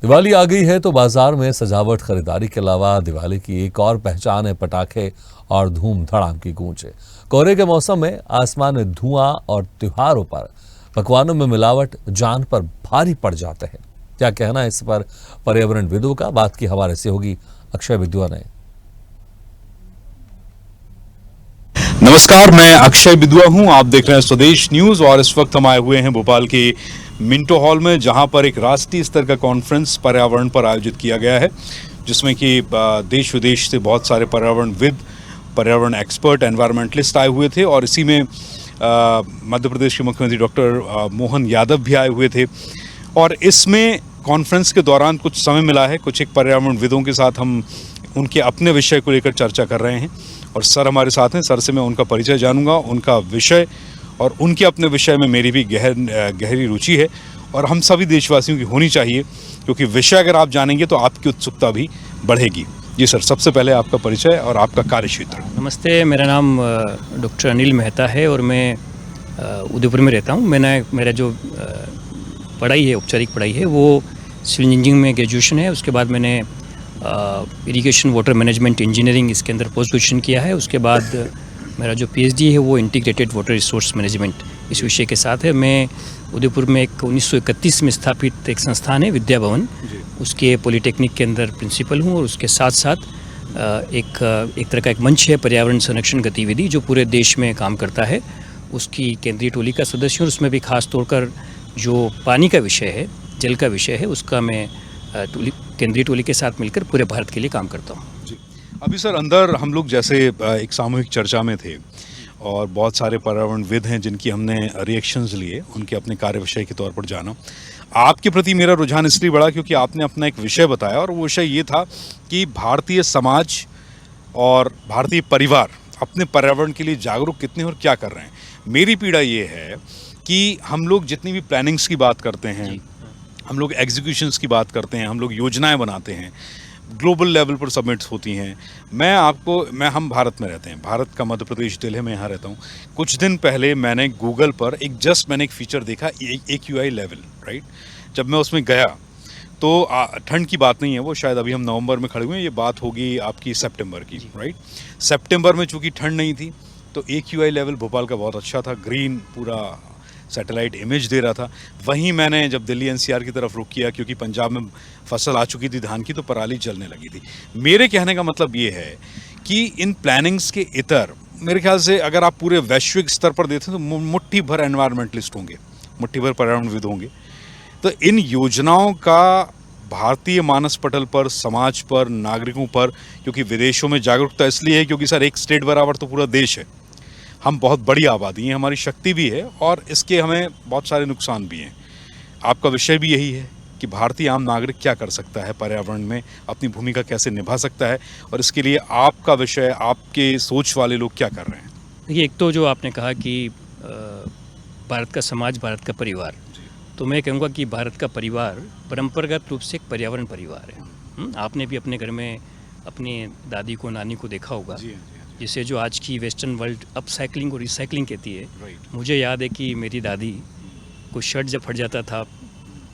दिवाली आ गई है तो बाजार में सजावट खरीदारी के अलावा दिवाली की एक और पहचान है पटाखे और धूम धड़ाम की गूंज। कोहरे के मौसम में आसमान में धुआं और त्योहारों पर पकवानों में मिलावट जान पर भारी पड़ जाते हैं। क्या कहना है इस पर पर्यावरणविदों का, बात की हवाले से होगी अक्षय विद्वा ने। नमस्कार, मैं अक्षय विद्वा हूं। आप देख रहे हैं स्वदेश न्यूज और इस वक्त हम आए हुए हैं भोपाल के मिंटो हॉल में, जहां पर एक राष्ट्रीय स्तर का कॉन्फ्रेंस पर्यावरण पर आयोजित किया गया है, जिसमें कि देश विदेश से बहुत सारे पर्यावरणविद, पर्यावरण एक्सपर्ट, एनवायरमेंटलिस्ट आए हुए थे। और इसी में मध्य प्रदेश के मुख्यमंत्री डॉक्टर मोहन यादव भी आए हुए थे। और इसमें कॉन्फ्रेंस के दौरान कुछ समय मिला है, कुछ एक पर्यावरणविदों के साथ हम उनके अपने विषय को लेकर चर्चा कर रहे हैं। और सर हमारे साथ हैं, सर से मैं उनका परिचय जानूंगा, उनका विषय और उनके अपने विषय में मेरी भी गहरी रुचि है और हम सभी देशवासियों की होनी चाहिए, क्योंकि विषय अगर आप जानेंगे तो आपकी उत्सुकता भी बढ़ेगी। जी सर, सबसे पहले आपका परिचय और आपका कार्यक्षेत्र। नमस्ते, मेरा नाम डॉक्टर अनिल मेहता है और मैं उदयपुर में रहता हूँ। मेरा जो पढ़ाई है, औपचारिक पढ़ाई है, वो सिविल इंजीनियरिंग में ग्रेजुएशन है। उसके बाद मैंने इरिगेशन वाटर मैनेजमेंट इंजीनियरिंग इसके अंदर पोस्ट ग्रेजुएशन किया है। उसके बाद मेरा जो पीएचडी है वो इंटीग्रेटेड वाटर रिसोर्स मैनेजमेंट इस विषय के साथ है। मैं उदयपुर में एक 1931 में स्थापित एक संस्थान है विद्या भवन, उसके पॉलिटेक्निक के अंदर प्रिंसिपल हूँ। और उसके साथ साथ एक तरह का एक मंच है पर्यावरण संरक्षण गतिविधि, जो पूरे देश में काम करता है, उसकी केंद्रीय टोली का सदस्य हूँ। उसमें भी खास तौर पर जो पानी का विषय है, जल का विषय है, उसका मैं केंद्रीय टोली के साथ मिलकर पूरे भारत के लिए काम करता हूँ। जी, अभी सर अंदर हम लोग जैसे एक सामूहिक चर्चा में थे और बहुत सारे पर्यावरणविद हैं जिनकी हमने रिएक्शंस लिए, उनके अपने कार्य विषय के तौर पर जाना। आपके प्रति मेरा रुझान इसलिए बढ़ा क्योंकि आपने अपना एक विषय बताया और वो विषय ये था कि भारतीय समाज और भारतीय परिवार अपने पर्यावरण के लिए जागरूक कितने और क्या कर रहे हैं। मेरी पीड़ा ये है कि हम लोग जितनी भी प्लानिंग्स की बात करते हैं, हम लोग एग्जीक्यूशंस की बात करते हैं, हम लोग योजनाएं बनाते हैं, ग्लोबल लेवल पर सबमिट्स होती हैं। हम भारत में रहते हैं, भारत का मध्य प्रदेश दिल है, मैं यहाँ रहता हूँ। कुछ दिन पहले मैंने गूगल पर मैंने एक फीचर देखा, AQI लेवल, राइट। जब मैं उसमें गया तो ठंड की बात नहीं है वो, शायद अभी हम नवंबर में खड़े हुए हैं, ये बात होगी आपकी सितंबर की, राइट। सितंबर में चूँकि ठंड नहीं थी तो AQI लेवल भोपाल का बहुत अच्छा था, ग्रीन पूरा सैटेलाइट इमेज दे रहा था। वहीं मैंने जब दिल्ली NCR की तरफ रुख किया, क्योंकि पंजाब में फसल आ चुकी थी धान की, तो पराली जलने लगी थी। मेरे कहने का मतलब ये है कि इन प्लानिंग्स के इतर मेरे ख्याल से अगर आप पूरे वैश्विक स्तर पर देखें तो मुट्ठी भर एनवायरमेंटलिस्ट होंगे, मुट्ठी भर पर्यावरणविद होंगे। तो इन योजनाओं का भारतीय मानस पटल पर, समाज पर, नागरिकों पर, क्योंकि विदेशों में जागरूकता इसलिए है क्योंकि सर एक स्टेट बराबर तो पूरा देश है, हम बहुत बड़ी आबादी है, हमारी शक्ति भी है और इसके हमें बहुत सारे नुकसान भी हैं। आपका विषय भी यही है कि भारतीय आम नागरिक क्या कर सकता है पर्यावरण में, अपनी भूमिका कैसे निभा सकता है, और इसके लिए आपका विषय, आपके सोच वाले लोग क्या कर रहे हैं। देखिए, एक तो जो आपने कहा कि भारत का समाज, भारत का परिवार, तो मैं कहूँगा कि भारत का परिवार परंपरागत रूप से एक पर्यावरण परिवार है। आपने भी अपने घर में अपनी दादी को, नानी को देखा होगा, जिसे जो आज की वेस्टर्न वर्ल्ड अपसाइक्लिंग और रिसाइक्लिंग कहती है। मुझे याद है कि मेरी दादी कोई शर्ट जब फट जाता था,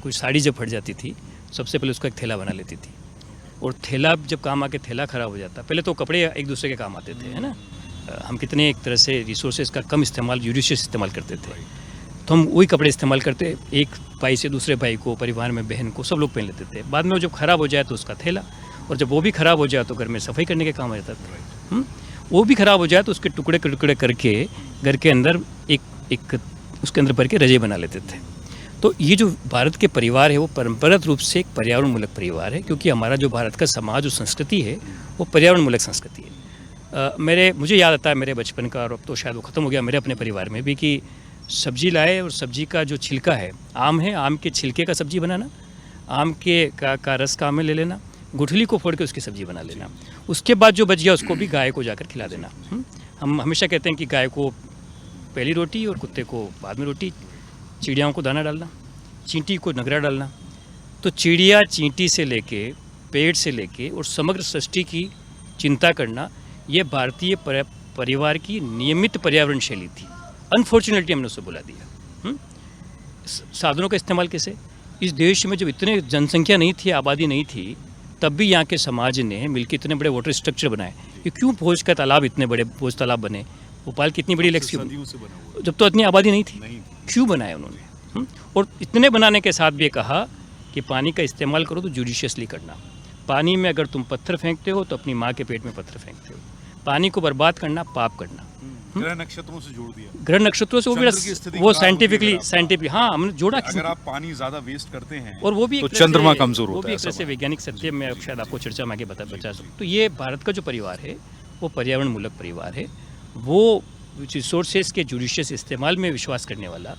कोई साड़ी जब फट जाती थी, सबसे पहले उसका एक थैला बना लेती थी। और थैला जब काम आके थैला ख़राब हो जाता, पहले तो कपड़े एक दूसरे के काम आते थे, है ना। हम कितने एक तरह से रिसोर्सेज का कम इस्तेमाल, यूडिशियस इस्तेमाल करते थे, तो हम वही कपड़े इस्तेमाल करते, एक भाई से दूसरे भाई को, परिवार में बहन को, सब लोग पहन लेते थे। बाद में जब ख़राब हो जाए तो उसका थैला, और जब वो भी ख़राब हो जाए तो घर में सफाई करने के काम आ जाता था। वो भी ख़राब हो जाए तो उसके टुकड़े टुकड़े करके घर के अंदर एक उसके अंदर भर के रजे बना लेते थे। तो ये जो भारत के परिवार है वो परंपरागत रूप से एक पर्यावरण मूलक परिवार है, क्योंकि हमारा जो भारत का समाज और संस्कृति है वो पर्यावरण मूलक संस्कृति है। मुझे याद आता है मेरे बचपन का, और अब तो शायद वो ख़त्म हो गया, मेरे अपने परिवार में भी, कि सब्जी लाए और सब्जी का जो छिलका है, आम है, आम के छिलके का सब्जी बनाना, आम के का रस काम में ले लेना, गुठली को फोड़ के उसकी सब्जी बना लेना, उसके बाद जो बच गया उसको भी गाय को जाकर खिला देना। हम हमेशा कहते हैं कि गाय को पहली रोटी और कुत्ते को बाद में रोटी, चिड़ियाओं को दाना डालना, चींटी को नगरा डालना। तो चिड़िया, चींटी से लेके, पेड़ से लेके और समग्र सृष्टि की चिंता करना, ये भारतीय परिवार की नियमित पर्यावरण शैली थी। अनफॉर्चुनेटली हमने उससे बुला दिया। साधनों का इस्तेमाल कैसे, इस देश में जब इतने जनसंख्या नहीं थी, आबादी नहीं थी, तब भी यहाँ के समाज ने मिलकर इतने बड़े वाटर स्ट्रक्चर बनाए। ये क्यों भोज का तालाब, इतने बड़े भोज तालाब बने? भोपाल की इतनी बड़ी लेक्स जब तो इतनी आबादी नहीं थी, क्यों बनाए उन्होंने? और इतने बनाने के साथ भी ये कहा कि पानी का इस्तेमाल करो तो जुडिशियसली करना। पानी में अगर तुम पत्थर फेंकते हो तो अपनी माँ के पेट में पत्थर फेंकते हो। पानी को बर्बाद करना पाप करना। ग्रह नक्षत्रों से जोड़ दिया। ग्रह नक्षत्रों से वो साइंटिफिकली हाँ हमने जोड़ा। अगर आप पानी ज्यादा वेस्ट करते हैं और वो भी तो चंद्रमा कमजोर होता है। वो भी एक तरह से वैज्ञानिक सत्य में शायद आपको चर्चा में आगे बता सकूँ। तो ये भारत का जो परिवार है वो पर्यावरण मूलक परिवार है। वो रिसोर्सेज के जुडिशियस इस्तेमाल में विश्वास करने वाला,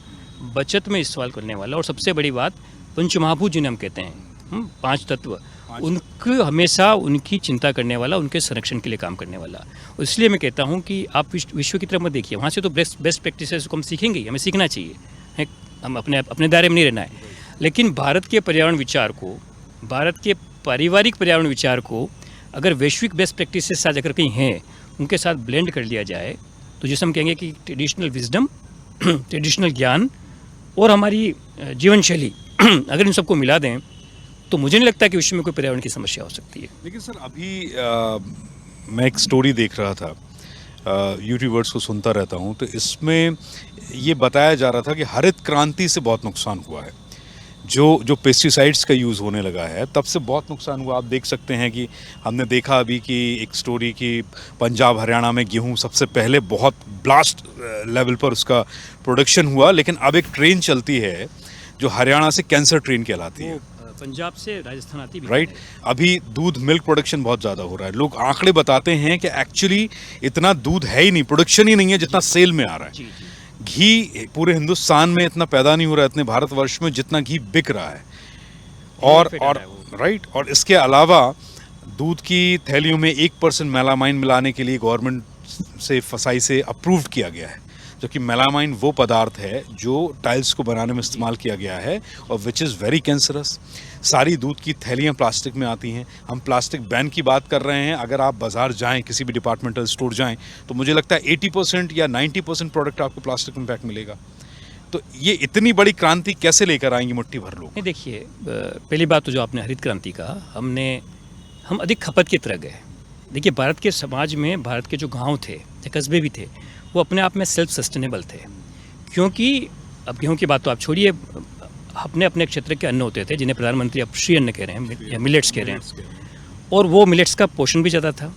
बचत में इस्तेमाल करने वाला, और सबसे बड़ी बात पंचमहाभूत जिन्हें हम कहते हैं, 5 तत्व, उनको हमेशा उनकी चिंता करने वाला, उनके संरक्षण के लिए काम करने वाला। इसलिए मैं कहता हूँ कि आप विश्व की तरफ मत देखिए, वहाँ से तो बेस्ट प्रैक्टिसेस को हम सीखेंगे, हमें सीखना चाहिए, हम अपने दायरे में नहीं रहना है। लेकिन भारत के पर्यावरण विचार को, भारत के पारिवारिक पर्यावरण विचार को अगर वैश्विक बेस्ट प्रैक्टिसेस साथ अगर कहीं हैं, उनके साथ ब्लेंड कर लिया जाए तो जैसे हम कहेंगे कि ट्रेडिशनल विजडम, ट्रेडिशनल ज्ञान और हमारी जीवन शैली अगर इन सबको मिला दें तो मुझे नहीं लगता कि विश्व में कोई पर्यावरण की समस्या हो सकती है। लेकिन सर अभी मैं एक स्टोरी देख रहा था, यूट्यूबर्स को सुनता रहता हूँ, तो इसमें ये बताया जा रहा था कि हरित क्रांति से बहुत नुकसान हुआ है। जो पेस्टिसाइड्स का यूज़ होने लगा है तब से बहुत नुकसान हुआ। आप देख सकते हैं कि हमने देखा अभी कि एक स्टोरी की पंजाब हरियाणा में गेहूं सबसे पहले बहुत ब्लास्ट लेवल पर उसका प्रोडक्शन हुआ, लेकिन अब एक ट्रेन चलती है जो हरियाणा से कैंसर ट्रेन कहलाती है, पंजाब से राजस्थान आती है। राइट। अभी दूध मिल्क प्रोडक्शन बहुत ज़्यादा हो रहा है। लोग आंकड़े बताते हैं कि एक्चुअली इतना दूध है ही नहीं, प्रोडक्शन ही नहीं है जितना सेल में आ रहा है। जी। घी पूरे हिंदुस्तान में इतना पैदा नहीं हो रहा है, इतने भारतवर्ष में, जितना घी बिक रहा है। और राइट, और इसके अलावा दूध की थैलियों में 1% मेलामाइन मिलाने के लिए गवर्नमेंट से फसाई से अप्रूव्ड किया गया है, जबकि मेलामाइन वो पदार्थ है जो टाइल्स को बनाने में इस्तेमाल किया गया है और विच इज़ वेरी कैंसरस। सारी दूध की थैलियाँ प्लास्टिक में आती हैं। हम प्लास्टिक बैन की बात कर रहे हैं। अगर आप बाज़ार जाएं, किसी भी डिपार्टमेंटल स्टोर जाएं, तो मुझे लगता है 80% या 90% प्रोडक्ट आपको प्लास्टिक में पैक मिलेगा। तो ये इतनी बड़ी क्रांति कैसे लेकर आएंगे मुट्ठी भर लोग? देखिए, पहली बात तो जो आपने हरित क्रांति कहा, हम अधिक खपत की तरह गए। देखिए, भारत के समाज में, भारत के जो गाँव थे, कस्बे भी थे, वो अपने आप में सेल्फ सस्टेनेबल थे। क्योंकि अब गेहूं की बात तो आप छोड़िए, अपने क्षेत्र के अन्न होते थे जिन्हें प्रधानमंत्री अब श्री अन्न कह रहे हैं या मिलेट्स कह रहे हैं, और वो मिलेट्स का पोषण भी ज़्यादा था।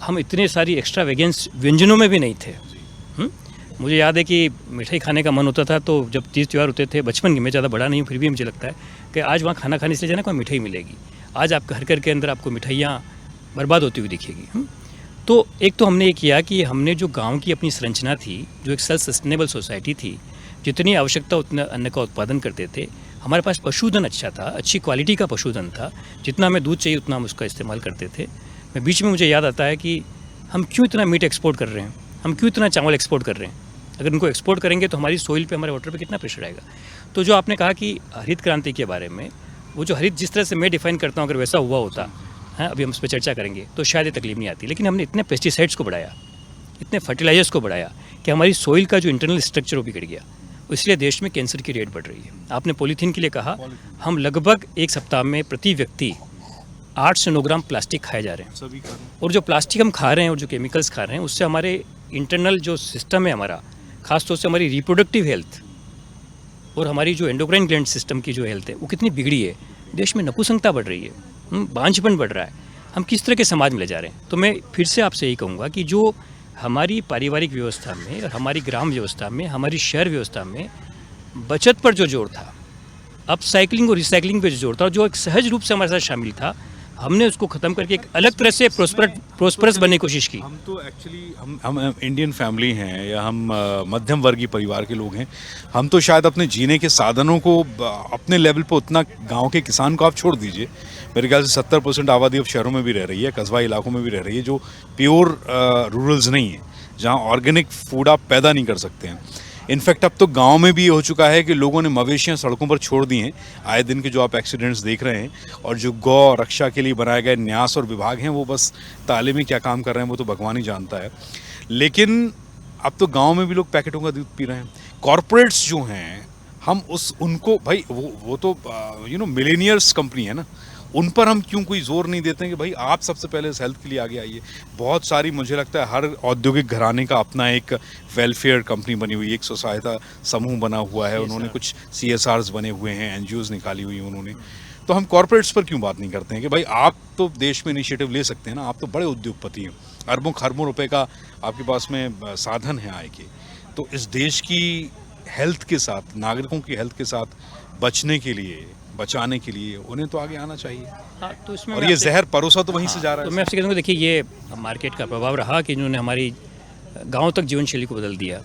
हम इतने सारी एक्स्ट्रा वेगेंस व्यंजनों में भी नहीं थे। मुझे याद है कि मिठाई खाने का मन होता था, तो जब तीज त्यौहार होते थे बचपन में, ज़्यादा बड़ा नहीं हूँ फिर भी मुझे लगता है कि आज वहाँ खाना खाने से जाना कोई मिठाई मिलेगी। आज आपके घर के अंदर आपको मिठाइयाँ बर्बाद होती हुई दिखेगी। तो एक तो हमने ये किया कि हमने जो गांव की अपनी संरचना थी, जो एक सेल्फ सस्टेनेबल सोसाइटी थी, जितनी आवश्यकता उतना अन्न का उत्पादन करते थे। हमारे पास पशुधन अच्छा था, अच्छी क्वालिटी का पशुधन था, जितना हमें दूध चाहिए उतना हम उसका इस्तेमाल करते थे। मैं बीच में मुझे याद आता है कि हम क्यों इतना मीट एक्सपोर्ट कर रहे हैं, हम क्यों इतना चावल एक्सपोर्ट कर रहे हैं। अगर उनको एक्सपोर्ट करेंगे तो हमारी सोइल पे, हमारे वाटर पे कितना प्रेशर आएगा। तो जो आपने कहा कि हरित क्रांति के बारे में, वो जो हरित जिस तरह से मैं डिफाइन करता हूँ, अगर वैसा हुआ होता है, अभी हम उस पर चर्चा करेंगे, तो शायद ये तकलीफ नहीं आती। लेकिन हमने इतने पेस्टिसाइड्स को बढ़ाया, इतने फर्टिलाइजर्स को बढ़ाया कि हमारी सोइल का जो इंटरनल स्ट्रक्चर वो बिगड़ गया। इसलिए देश में कैंसर की रेट बढ़ रही है। आपने पॉलीथीन के लिए कहा, हम लगभग एक सप्ताह में प्रति व्यक्ति 8 से 9 ग्राम प्लास्टिक खाए जा रहे हैं। और जो प्लास्टिक हम खा रहे हैं और जो केमिकल्स खा रहे हैं, उससे हमारे इंटरनल जो सिस्टम है हमारा, खासतौर से हमारी रिप्रोडक्टिव हेल्थ और हमारी जो एंडोक्राइन ग्लैंड सिस्टम की जो हेल्थ है, वो कितनी बिगड़ी है। देश में नपुंसकता बढ़ रही है, बांझपन बढ़ रहा है। हम किस तरह के समाज में ले जा रहे हैं। तो मैं फिर से आपसे यही कहूँगा कि जो हमारी पारिवारिक व्यवस्था में और हमारी ग्राम व्यवस्था में, हमारी शहर व्यवस्था में बचत पर जो जोर था, अपसाइक्लिंग और रिसाइक्लिंग पर जो जोर था, जो एक सहज रूप से हमारे साथ शामिल था, हमने उसको ख़त्म करके एक अलग तरह से प्रोस्परस बनने की कोशिश की। हम तो एक्चुअली हम इंडियन फैमिली हैं या हम मध्यम वर्गीय परिवार के लोग हैं। हम तो शायद अपने जीने के साधनों को अपने लेवल पर उतना, गांव के किसान को आप छोड़ दीजिए, मेरे ख्याल से 70% आबादी अब शहरों में भी रह रही है, कस्बा इलाकों में भी रह रही है, जो प्योर रूरल्स नहीं है, जहाँ ऑर्गेनिक फूड आप पैदा नहीं कर सकते हैं। इनफैक्ट अब तो गांव में भी ये हो चुका है कि लोगों ने मवेशियां सड़कों पर छोड़ दी हैं। आए दिन के जो आप एक्सीडेंट्स देख रहे हैं, और जो गौ रक्षा के लिए बनाए गए न्यास और विभाग हैं, वो बस ताले में क्या काम कर रहे हैं वो तो भगवान ही जानता है। लेकिन अब तो गांव में भी लोग पैकेटों का दूध पी रहे हैं। कॉरपोरेट्स जो हैं हम उनको भाई वो तो मिलेनियर्स कंपनी है ना, उन पर हम क्यों कोई जोर नहीं देते हैं कि भाई आप सबसे पहले इस हेल्थ के लिए आगे आइए। बहुत सारी, मुझे लगता है हर औद्योगिक घराने का अपना एक वेलफेयर कंपनी बनी हुई है, एक स्व सहायता समूह बना हुआ है, उन्होंने कुछ CSRs बने हुए हैं, NGOs निकाली हुई हैं उन्होंने। तो हम कॉर्पोरेट्स पर क्यों बात नहीं करते हैं कि भाई आप तो देश में इनिशिएटिव ले सकते हैं ना, आप तो बड़े उद्योगपति हैं, अरबों खरबों रुपए का आपके पास में साधन है आय के। तो इस देश की हेल्थ के साथ, नागरिकों की हेल्थ के साथ बचाने के लिए उन्हें तो आगे आना चाहिए। हाँ, तो इसमें और मैं ये आपसे- जहर परोसा तो वहीं से जा रहा तो है। मैं आपसे कहूँगा, देखिए ये मार्केट का प्रभाव रहा कि इन्होंने हमारी गांव तक जीवन शैली को बदल दिया,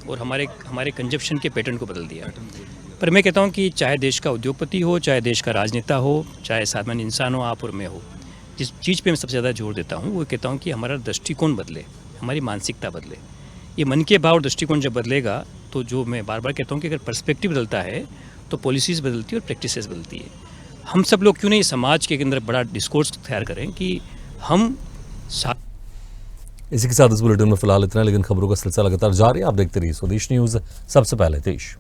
और हमारे कंजप्शन के पैटर्न को बदल दिया। पर मैं कहता हूँ कि चाहे देश का उद्योगपति हो, चाहे देश का राजनेता हो, चाहे सामान्य इंसान हो, आप और मैं हो, जिस चीज़ पे मैं सबसे ज़्यादा जोर देता हूँ वो कहता हूँ कि हमारा दृष्टिकोण बदले, हमारी मानसिकता बदले। ये मन के भाव और दृष्टिकोण जब बदलेगा तो जो मैं बार बार कहता हूँ कि अगर पर्सपेक्टिव बदलता है तो पॉलिसीज़ बदलती है और प्रैक्टिसेस बदलती है। हम सब लोग क्यों नहीं समाज के अंदर बड़ा डिस्कोर्स तैयार करें कि हम इसी के साथ इस बुलेटिन में फिलहाल इतना, लेकिन खबरों का सिलसिला लगातार जारी है। आप देखते रहिए स्वदेश न्यूज़, सबसे पहले देश।